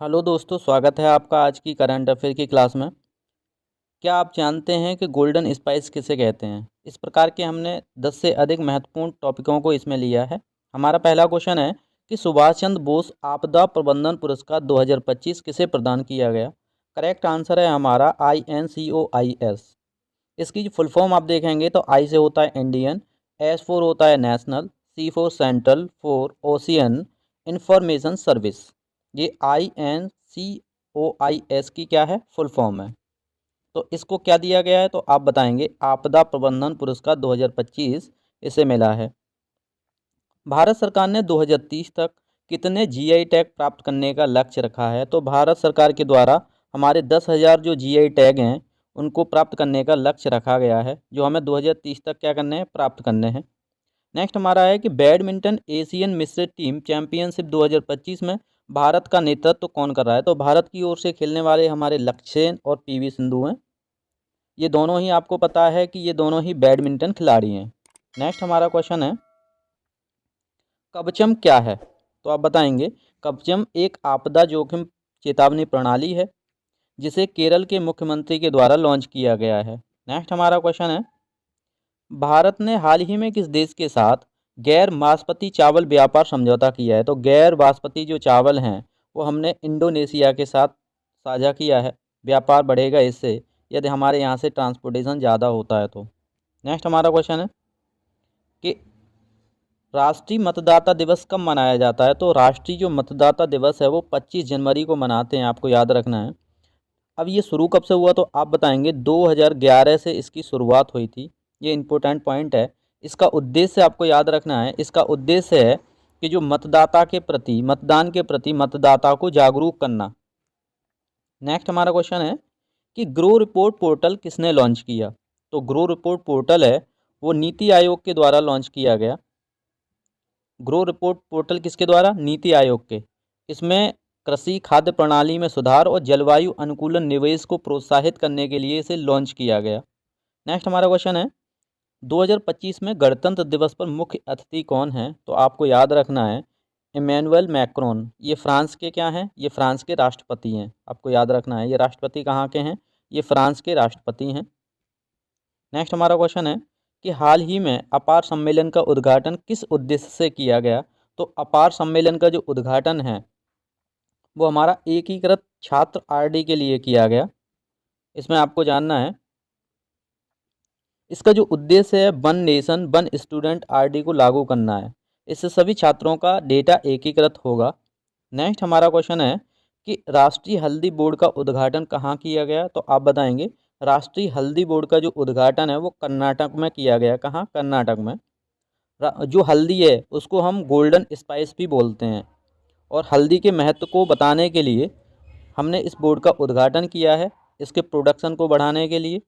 Hello दोस्तों, स्वागत है आपका आज की करंट अफेयर की क्लास में। क्या आप जानते हैं कि गोल्डन स्पाइस किसे कहते हैं? इस प्रकार के हमने 10 से अधिक महत्वपूर्ण टॉपिकों को इसमें लिया है। हमारा पहला क्वेश्चन है कि सुभाष चंद्र बोस आपदा प्रबंधन पुरस्कार 2025 किसे प्रदान किया गया? करेक्ट आंसर है हमारा INCOIS। इसकी जो फुल फॉर्म आप देखेंगे तो आई से होता है इंडियन, एस फोर होता है national, C for central, for ocean information service. ये INCOIS की क्या है? फुल फॉर्म है। तो इसको क्या दिया गया है तो आप बताएंगे आपदा प्रबंधन पुरस्कार 2025 इसे मिला है। भारत सरकार ने 2030 तक कितने GI टैग प्राप्त करने का लक्ष्य रखा है? तो भारत सरकार के द्वारा हमारे 10,000 जो GI टैग हैं उनको प्राप्त करने का लक्ष्य रखा गया है, जो हमें 2030 तक क्या करने हैं? प्राप्त करने हैं। नेक्स्ट हमारा है कि बैडमिंटन एशियन मिश्रित टीम चैंपियनशिप 2025 में भारत का नेतृत्व कौन कर रहा है? तो भारत की ओर से खेलने वाले हमारे लक्ष्य सेन और PV सिंधु हैं। ये दोनों ही आपको पता है कि ये दोनों ही बैडमिंटन खिलाड़ी हैं। नेक्स्ट हमारा क्वेश्चन है कवचम क्या है? तो आप बताएंगे कवचम एक आपदा जोखिम चेतावनी प्रणाली है जिसे केरल के मुख्यमंत्री के द्वारा लॉन्च किया गया है। नेक्स्ट हमारा क्वेश्चन है भारत ने हाल ही में किस देश के साथ गैर बासमती चावल व्यापार समझौता किया है? तो गैर बासमती जो चावल हैं वो हमने इंडोनेशिया के साथ साझा किया है। व्यापार बढ़ेगा इससे, यदि हमारे यहाँ से ट्रांसपोर्टेशन ज़्यादा होता है तो। नेक्स्ट हमारा क्वेश्चन है कि राष्ट्रीय मतदाता दिवस कब मनाया जाता है? तो राष्ट्रीय जो मतदाता दिवस है वो 25 जनवरी को मनाते हैं, आपको याद रखना है। अब ये शुरू कब से हुआ तो आप बताएंगे 2011 से इसकी शुरुआत हुई थी। ये इम्पोर्टेंट पॉइंट है। इसका उद्देश्य आपको याद रखना है। इसका उद्देश्य है कि जो मतदाता के प्रति मतदान के प्रति मतदाता को जागरूक करना। नेक्स्ट हमारा क्वेश्चन है कि ग्रो रिपोर्ट पोर्टल किसने लॉन्च किया? तो ग्रो रिपोर्ट पोर्टल है वो नीति आयोग के द्वारा लॉन्च किया गया। ग्रो रिपोर्ट पोर्टल किसके द्वारा? नीति आयोग के। इसमें कृषि खाद्य प्रणाली में सुधार और जलवायु अनुकूलन निवेश को प्रोत्साहित करने के लिए इसे लॉन्च किया गया। नेक्स्ट हमारा क्वेश्चन है 2025 में गणतंत्र दिवस पर मुख्य अतिथि कौन है? तो आपको याद रखना है इमैनुअल मैक्रोन। ये फ्रांस के क्या हैं? ये फ्रांस के राष्ट्रपति हैं। आपको याद रखना है ये राष्ट्रपति कहाँ के हैं? ये फ्रांस के राष्ट्रपति हैं। नेक्स्ट हमारा क्वेश्चन है कि हाल ही में अपार सम्मेलन का उद्घाटन किस उद्देश्य से किया गया? तो अपार सम्मेलन का जो उद्घाटन है वो हमारा एकीकृत छात्र RD के लिए किया गया। इसमें आपको जानना है इसका जो उद्देश्य है one nation one student RD को लागू करना है। इससे सभी छात्रों का डेटा एकीकृत होगा। नेक्स्ट हमारा क्वेश्चन है कि राष्ट्रीय हल्दी बोर्ड का उद्घाटन कहाँ किया गया? तो आप बताएंगे राष्ट्रीय हल्दी बोर्ड का जो उद्घाटन है वो कर्नाटक में किया गया। कहाँ? कर्नाटक में। जो हल्दी है उसको हम गोल्डन स्पाइस भी बोलते हैं, और हल्दी के महत्व को बताने के लिए हमने इस बोर्ड का उद्घाटन किया है, इसके प्रोडक्शन को बढ़ाने के लिए।